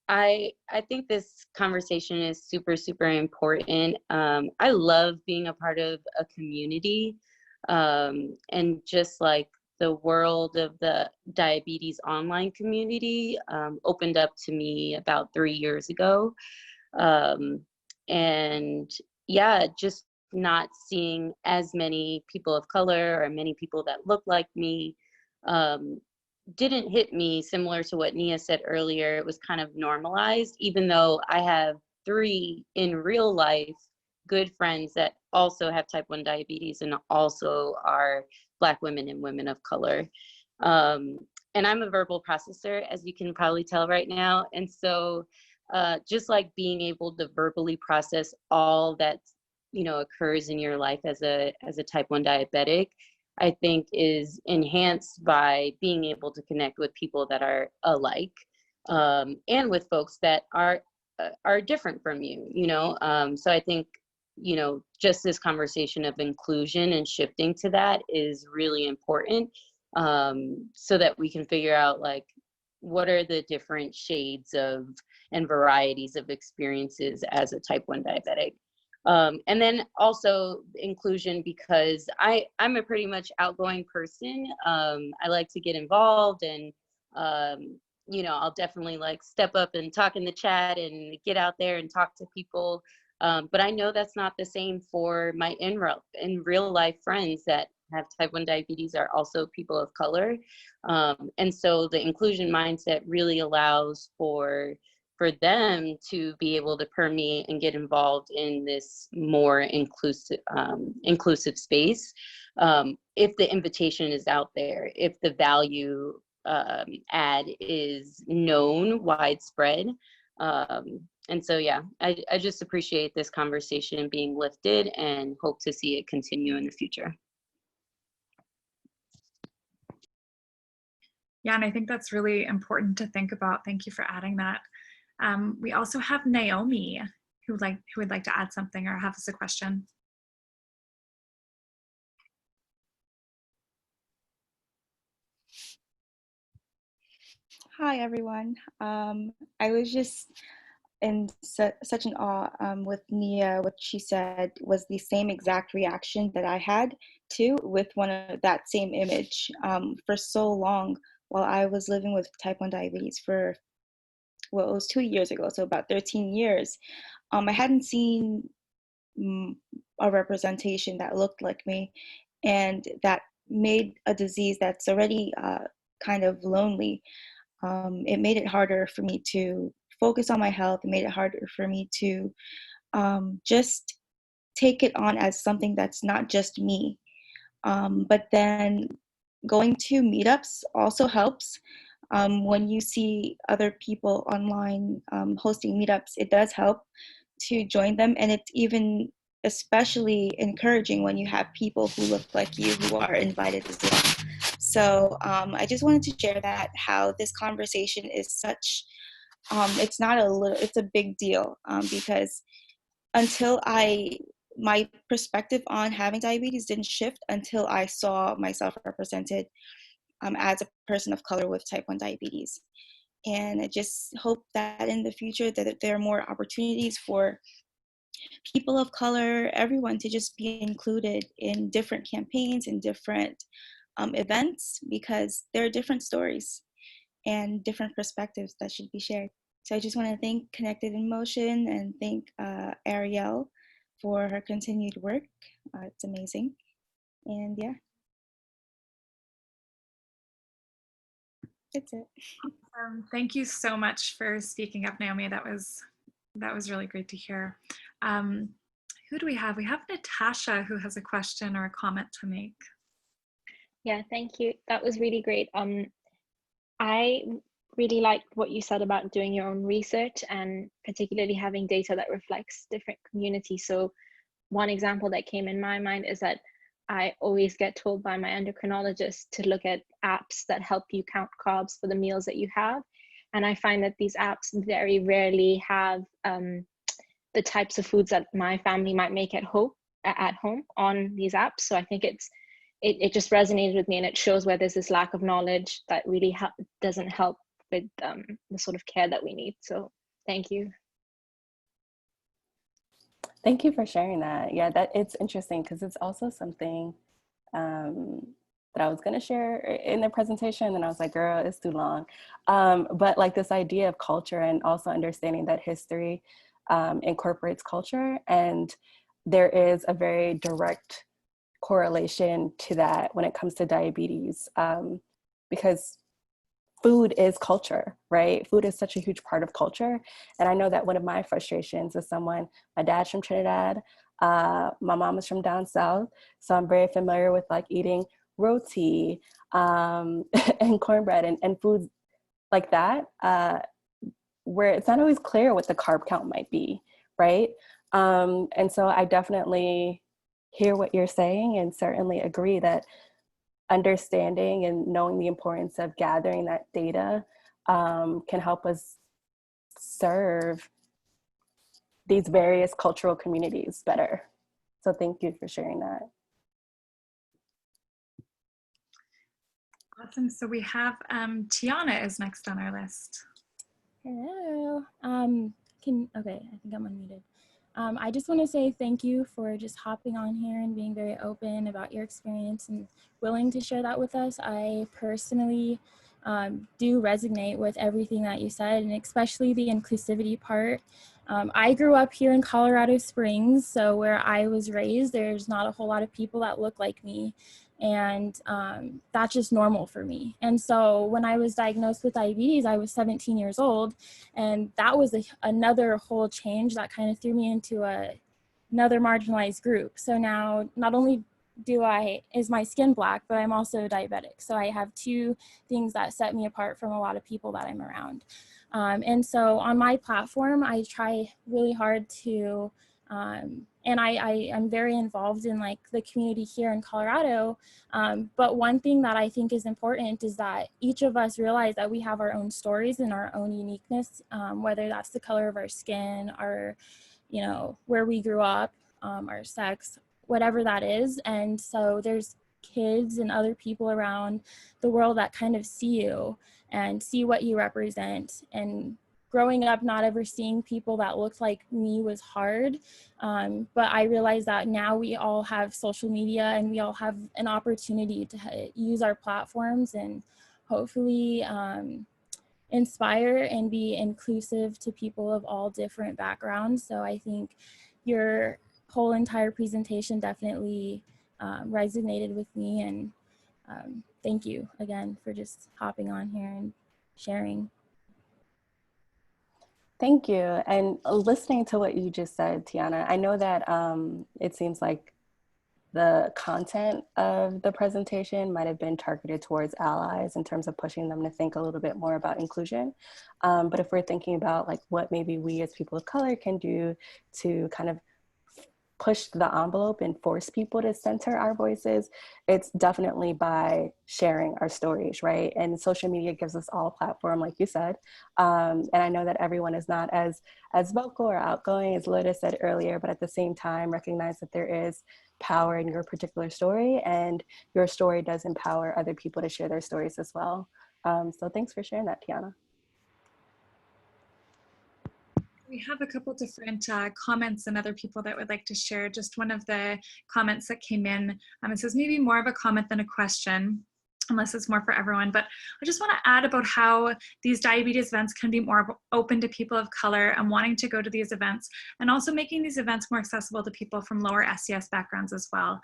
I think this conversation is super, super important. I love being a part of a community, and just like the world of the diabetes online community opened up to me about 3 years ago. And yeah, just not seeing as many people of color or many people that look like me didn't hit me, similar to what Nia said earlier. It was kind of normalized, even though I have 3 in real life good friends that also have type 1 diabetes and also are Black women and women of color. And I'm a verbal processor, as you can probably tell right now. And so just like being able to verbally process all that, you know, occurs in your life as a type 1 diabetic, I think is enhanced by being able to connect with people that are alike, and with folks that are different from you, you know. So I think, you know, just this conversation of inclusion and shifting to that is really important, so that we can figure out like what are the different shades of and varieties of experiences as a type 1 diabetic. And then also inclusion, because I'm a pretty much outgoing person. I like to get involved, and you know, I'll definitely like step up and talk in the chat and get out there and talk to people. But I know that's not the same for my in real life friends that have type 1 diabetes are also people of color. And so the inclusion mindset really allows for them to be able to permeate and get involved in this more inclusive space. If the invitation is out there, if the value add is known, widespread. And so, yeah, I just appreciate this conversation being lifted and hope to see it continue in the future. Yeah, and I think that's really important to think about. Thank you for adding that. We also have Naomi who would like to add something or have us a question. Hi, everyone. I was just in such an awe with Nia. What she said was the same exact reaction that I had too with one of that same image for so long while I was living with type 1 diabetes for, well, it was 2 years ago, so about 13 years. I hadn't seen a representation that looked like me and that made a disease that's already kind of lonely. It made it harder for me to focus on my health. It made it harder for me to just take it on as something that's not just me. But then going to meetups also helps. When you see other people online hosting meetups, it does help to join them. And it's even especially encouraging when you have people who look like you who are invited as well. So I just wanted to share that, how this conversation is such, it's not a little, it's a big deal, because until my perspective on having diabetes didn't shift until I saw myself represented as a person of color with type 1 diabetes. And I just hope that in the future that there are more opportunities for people of color, everyone, to just be included in different campaigns and different events, because there are different stories and different perspectives that should be shared. So I just want to thank Connected in Motion and thank Ariel for her continued work. It's amazing. And yeah, that's it. Thank you so much for speaking up, Naomi. That was really great to hear. Who do we have? We have Natasha, who has a question or a comment to make. Yeah, thank you. That was really great. I really liked what you said about doing your own research and particularly having data that reflects different communities. So one example that came in my mind is that I always get told by my endocrinologist to look at apps that help you count carbs for the meals that you have. And I find that these apps very rarely have the types of foods that my family might make at home on these apps. So I think it just resonated with me, and it shows where there's this lack of knowledge that really doesn't help with the sort of care that we need. So thank you. Thank you for sharing that. Yeah, that it's interesting because it's also something that I was going to share in the presentation, and I was like, girl, it's too long. But like this idea of culture, and also understanding that history incorporates culture, and there is a very direct correlation to that when it comes to diabetes, because food is culture, right? Food is such a huge part of culture. And I know that one of my frustrations is my dad's from Trinidad, my mom is from down south, so I'm very familiar with like eating roti and cornbread and foods like that, where it's not always clear what the carb count might be, right? And so I definitely hear what you're saying, and certainly agree that understanding and knowing the importance of gathering that data can help us serve these various cultural communities better. So thank you for sharing that. Awesome. So we have Tiana is next on our list. Hello. Okay, I think I'm unmuted. I just want to say thank you for just hopping on here and being very open about your experience and willing to share that with us. I personally do resonate with everything that you said, and especially the inclusivity part. I grew up here in Colorado Springs, so where I was raised, there's not a whole lot of people that look like me. And that's just normal for me. And so when I was diagnosed with diabetes, I was 17 years old, and that was another whole change that kind of threw me into another marginalized group. So now not only is my skin black, but I'm also diabetic. So I have two things that set me apart from a lot of people that I'm around. And so on my platform, I try really hard to and I'm very involved in like the community here in Colorado. But one thing that I think is important is that each of us realize that we have our own stories and our own uniqueness, whether that's the color of our skin, our, where we grew up, our sex, whatever that is. And so there's kids and other people around the world that kind of see you and see what you represent. And growing up, not ever seeing people that looked like me was hard. But I realized that now we all have social media, and we all have an opportunity to use our platforms and hopefully inspire and be inclusive to people of all different backgrounds. So I think your whole entire presentation definitely resonated with me, and thank you again for just hopping on here and sharing. Thank you. And listening to what you just said, Tiana, I know that it seems like the content of the presentation might have been targeted towards allies in terms of pushing them to think a little bit more about inclusion. But if we're thinking about like what maybe we as people of color can do to kind of push the envelope and force people to center our voices, it's definitely by sharing our stories, right? And social media gives us all a platform, like you said. And I know that everyone is not as vocal or outgoing as Lourdes said earlier, but at the same time, recognize that there is power in your particular story, and your story does empower other people to share their stories as well. So thanks for sharing that, Tiana. We have a couple different comments and other people that would like to share. Just one of the comments that came in, it says maybe more of a comment than a question, unless it's more for everyone. But I just want to add about how these diabetes events can be more open to people of color and wanting to go to these events, and also making these events more accessible to people from lower SES backgrounds as well.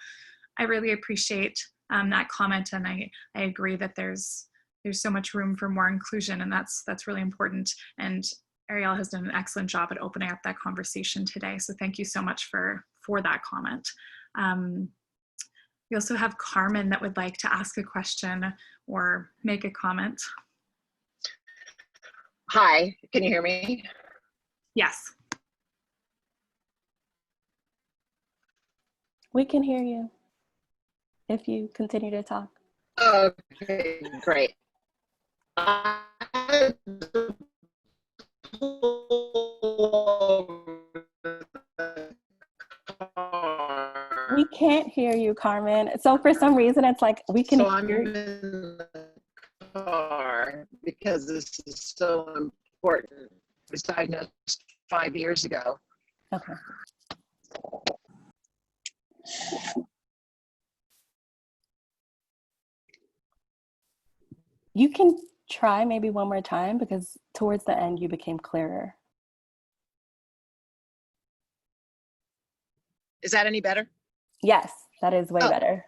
I really appreciate that comment, and I agree that there's so much room for more inclusion, and that's really important. And Ariel has done an excellent job at opening up that conversation today. So thank you so much for that comment. We also have Carmen that would like to ask a question or make a comment. Hi, can you hear me? Yes. We can hear you if you continue to talk. Okay, great. I had to pull over the car. We can't hear you, Carmen. So for some reason, it's like we can So I'm hear in you. the car because this is so important. I was diagnosed 5 years ago. Okay. You can try maybe one more time because towards the end you became clearer. Is that any better? Yes, that is way better.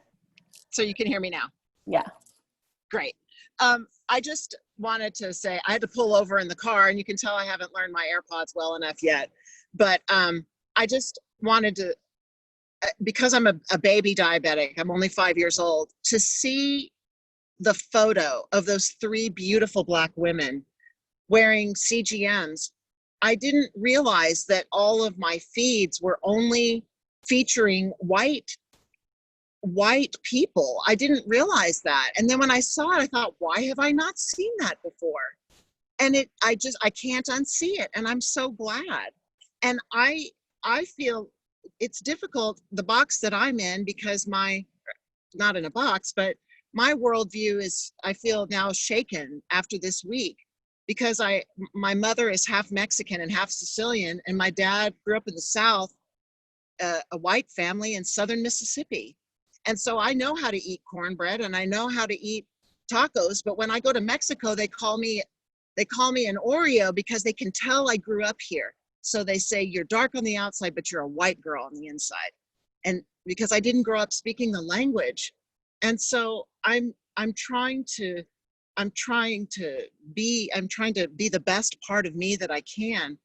So you can hear me now. Yeah. Great. I just wanted to say I had to pull over in the car, and you can tell I haven't learned my AirPods well enough yet. But I just wanted to, because I'm a baby diabetic, I'm only 5 years old, to see the photo of those 3 beautiful Black women wearing CGMs. I didn't realize that all of my feeds were only featuring white people. I didn't realize that. And then when I saw it, I thought, why have I not seen that before? And I can't unsee it. And I'm so glad. And I feel it's difficult, the box that I'm in, because not in a box, but my worldview is, I feel now shaken after this week, because my mother is half Mexican and half Sicilian, and my dad grew up in the South, a white family in Southern Mississippi. And so I know how to eat cornbread and I know how to eat tacos, but when I go to Mexico, they call me an Oreo because they can tell I grew up here. So they say, you're dark on the outside, but you're a white girl on the inside. And because I didn't grow up speaking the language. And so I'm trying to be the best part of me that I can.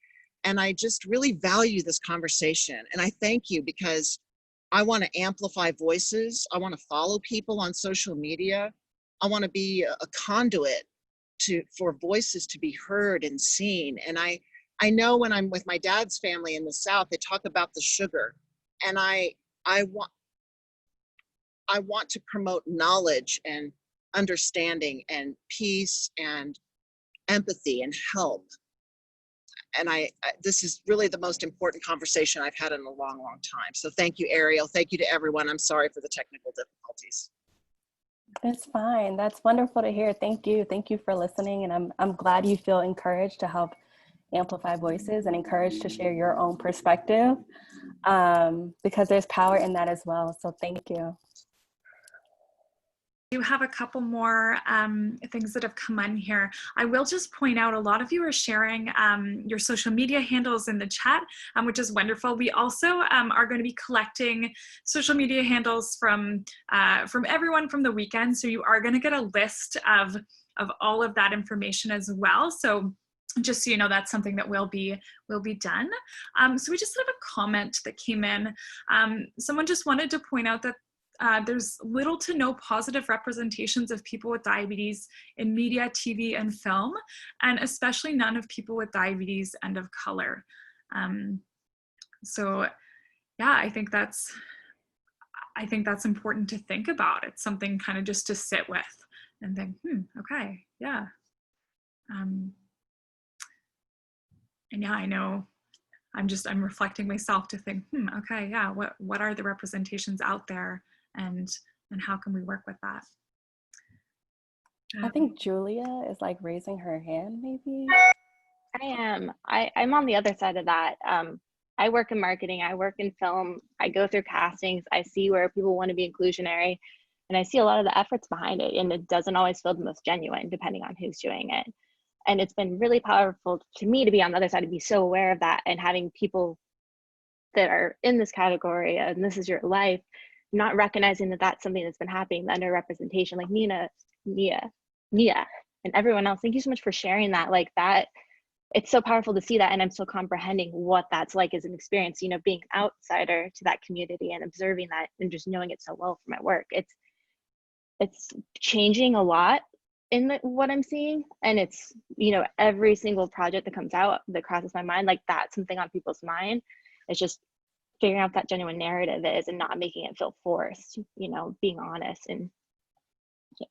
And I just really value this conversation. And I thank you, because I want to amplify voices. I want to follow people on social media. I want to be a conduit for voices to be heard and seen. And I know when I'm with my dad's family in the South, they talk about the sugar. And I want to promote knowledge and understanding and peace and empathy and help. And this is really the most important conversation I've had in a long, long time. So thank you, Ariel. Thank you to everyone. I'm sorry for the technical difficulties. That's fine. That's wonderful to hear. Thank you. Thank you for listening. And I'm glad you feel encouraged to help amplify voices and encouraged to share your own perspective, because there's power in that as well. So thank you. You have a couple more things that have come in here. I will just point out, a lot of you are sharing your social media handles in the chat, which is wonderful. We also are going to be collecting social media handles from everyone from the weekend. So you are going to get a list of all of that information as well. So just so you know, that's something that will be done. So we just have a comment that came in. Someone just wanted to point out that there's little to no positive representations of people with diabetes in media, TV, and film, and especially none of people with diabetes and of color. So yeah, I think that's important to think about. It's something kind of just to sit with and think, okay, yeah. And yeah, I know I'm reflecting myself to think, okay, yeah, what are the representations out there? And how can we work with that? I think Julia is like raising her hand, maybe. I am. I'm on the other side of that. I work in marketing. I work in film. I go through castings. I see where people want to be inclusionary, and I see a lot of the efforts behind it. And it doesn't always feel the most genuine, depending on who's doing it. And it's been really powerful to me to be on the other side, to be so aware of that, and having people that are in this category and this is your life, not recognizing that that's something that's been happening, the underrepresentation, like Nia, and everyone else. Thank you so much for sharing that. Like that, it's so powerful to see that, and I'm still comprehending what that's like as an experience, you know, being an outsider to that community and observing that and just knowing it so well for my work. It's changing a lot in what I'm seeing, and it's, you know, every single project that comes out that crosses my mind, like that's something on people's mind. It's just figuring out what that genuine narrative is and not making it feel forced, you know, being honest. And yeah.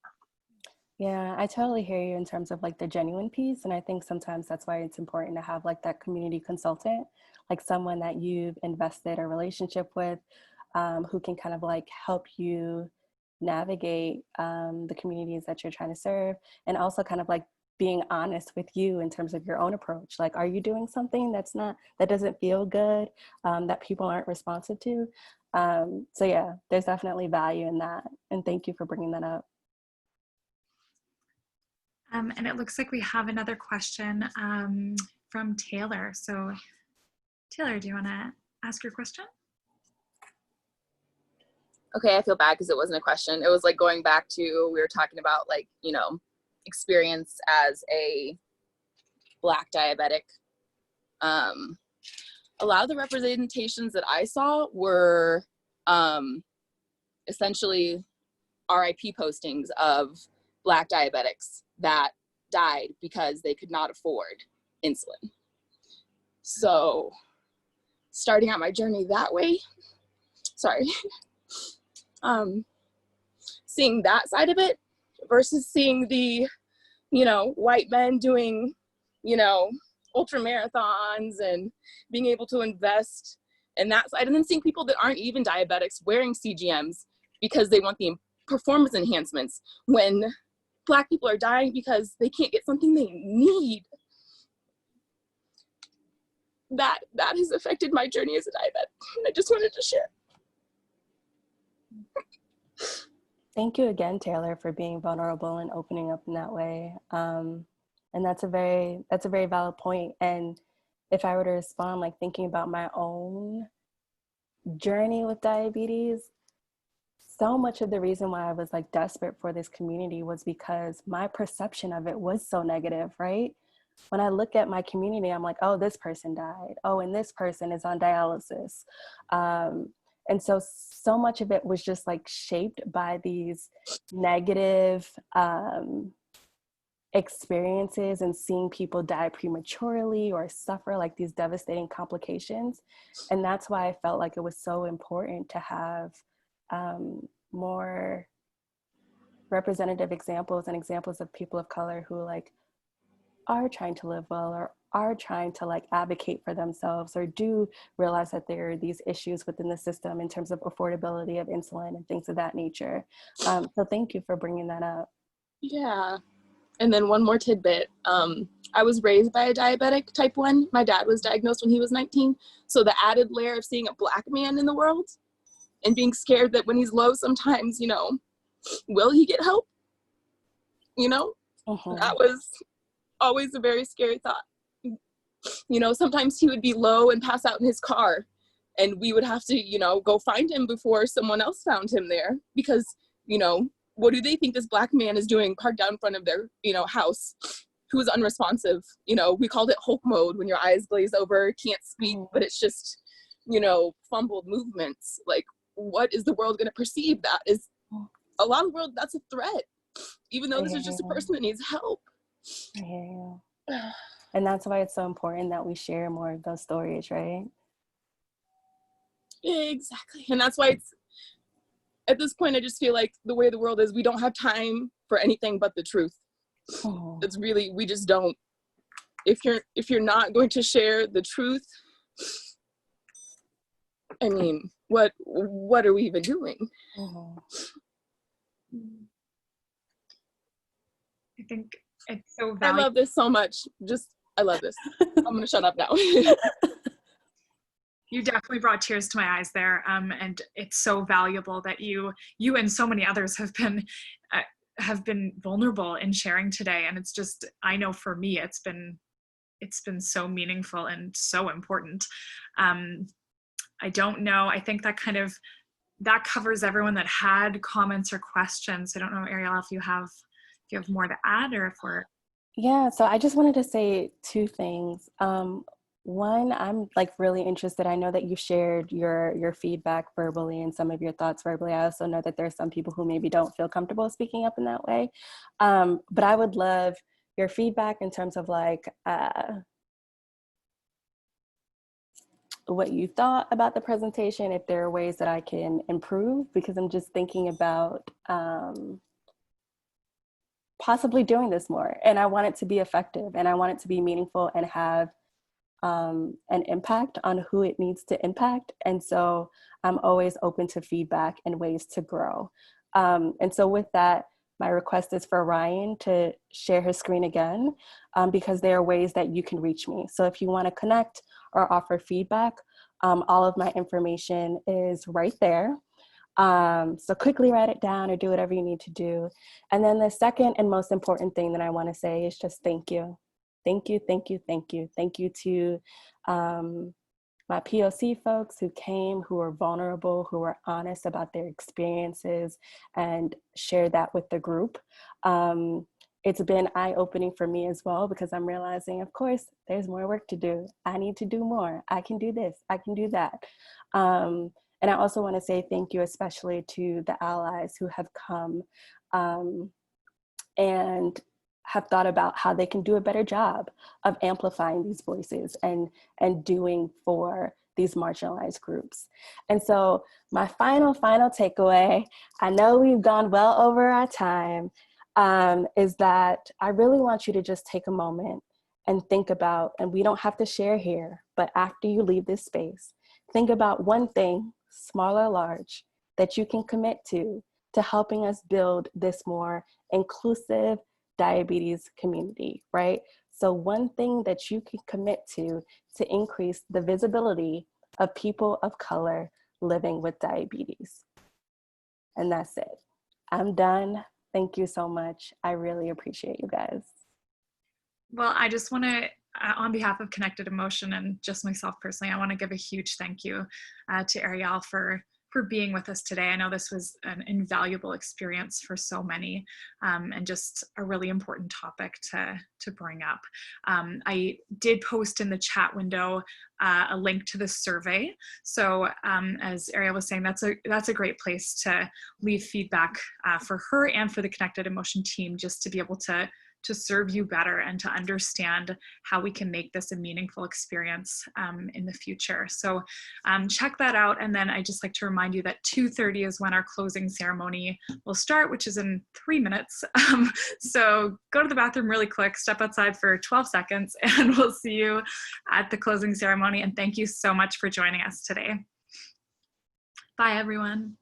Yeah, I totally hear you in terms of like the genuine piece. And I think sometimes that's why it's important to have like that community consultant, like someone that you've invested a relationship with, who can kind of like help you navigate the communities that you're trying to serve, and also kind of like being honest with you in terms of your own approach. Like, are you doing something that doesn't feel good, that people aren't responsive to? So yeah, there's definitely value in that. And thank you for bringing that up. And it looks like we have another question from Taylor. So Taylor, do you want to ask your question? Okay, I feel bad because it wasn't a question. It was like going back to, we were talking about like, you know, experience as a Black diabetic. A lot of the representations that I saw were essentially RIP postings of Black diabetics that died because they could not afford insulin. So starting out my journey that way, sorry, seeing that side of it versus seeing the, you know, white men doing, you know, ultra marathons and being able to invest in that side, and then seeing people that aren't even diabetics wearing CGMs because they want the performance enhancements when Black people are dying because they can't get something they need. That has affected my journey as a diabetic. I just wanted to share. Thank you again, Taylor, for being vulnerable and opening up in that way. And that's a very valid point. And if I were to respond, like thinking about my own journey with diabetes, so much of the reason why I was like desperate for this community was because my perception of it was so negative, right? When I look at my community, I'm like, oh, this person died. Oh, and this person is on dialysis. And so much of it was just like shaped by these negative experiences and seeing people die prematurely or suffer like these devastating complications. And that's why I felt like it was so important to have more representative examples and examples of people of color who like are trying to live well or are trying to like advocate for themselves or do realize that there are these issues within the system in terms of affordability of insulin and things of that nature. So thank you for bringing that up. Yeah. And then one more tidbit. I was raised by a diabetic type 1. My dad was diagnosed when he was 19. So the added layer of seeing a Black man in the world and being scared that when he's low, sometimes, you know, will he get help? You know, that was always a very scary thought. You know, sometimes he would be low and pass out in his car and we would have to, you know, go find him before someone else found him there because, you know, what do they think this Black man is doing parked down in front of their, you know, house, who is unresponsive? You know, we called it Hulk mode, when your eyes glaze over, can't speak, but it's just, you know, fumbled movements. Like, what is the world going to perceive that? Is a lot of the world, that's a threat, even though this is just a person that needs help. I hear you. And that's why it's so important that we share more of those stories, right? Exactly. And that's why it's, at this point, I just feel like the way the world is, we don't have time for anything but the truth. It's really, we just don't. If you're not going to share the truth, I mean, what are we even doing? I think it's so valuable. I love this so much. I love this. I'm gonna shut up now. You definitely brought tears to my eyes there, and it's so valuable that you and so many others have been vulnerable in sharing today. And it's just, I know for me, it's been so meaningful and so important. I don't know. I think that covers everyone that had comments or questions. I don't know, Ariel, if you have more to add or if we're. Yeah, so I just wanted to say two things. One, I'm like really interested. I know that you shared your feedback verbally and some of your thoughts verbally. I also know that there's some people who maybe don't feel comfortable speaking up in that way. But I would love your feedback in terms of like what you thought about the presentation, if there are ways that I can improve, because I'm just thinking about possibly doing this more. And I want it to be effective, and I want it to be meaningful and have an impact on who it needs to impact. And so I'm always open to feedback and ways to grow. And so with that, my request is for Ryan to share his screen again, because there are ways that you can reach me. So if you want to connect or offer feedback, all of my information is right there. So quickly write it down or do whatever you need to do. And then the second and most important thing that I want to say is just thank you. Thank you, thank you, thank you. Thank you to my POC folks who came, who were vulnerable, who were honest about their experiences and shared that with the group. It's been eye-opening for me as well, because I'm realizing, of course, there's more work to do. I need to do more. I can do this, I can do that. And I also want to say thank you especially to the allies who have come and have thought about how they can do a better job of amplifying these voices and doing for these marginalized groups. And so my final takeaway, I know we've gone well over our time, is that I really want you to just take a moment and think about, and we don't have to share here, but after you leave this space, think about one thing, small or large, that you can commit to helping us build this more inclusive diabetes community, right? So one thing that you can commit to increase the visibility of people of color living with diabetes. And that's it. I'm done. Thank you so much. I really appreciate you guys. Well, I just want to, on behalf of Connected Emotion and just myself personally, I want to give a huge thank you to Ariel for being with us today. I know this was an invaluable experience for so many, and just a really important topic to bring up. I did post in the chat window a link to the survey. So as Ariel was saying, that's a great place to leave feedback for her and for the Connected Emotion team, just to be able to serve you better and to understand how we can make this a meaningful experience in the future. So check that out. And then I just like to remind you that 2:30 is when our closing ceremony will start, which is in 3 minutes. So go to the bathroom really quick, step outside for 12 seconds, and we'll see you at the closing ceremony. And thank you so much for joining us today. Bye, everyone.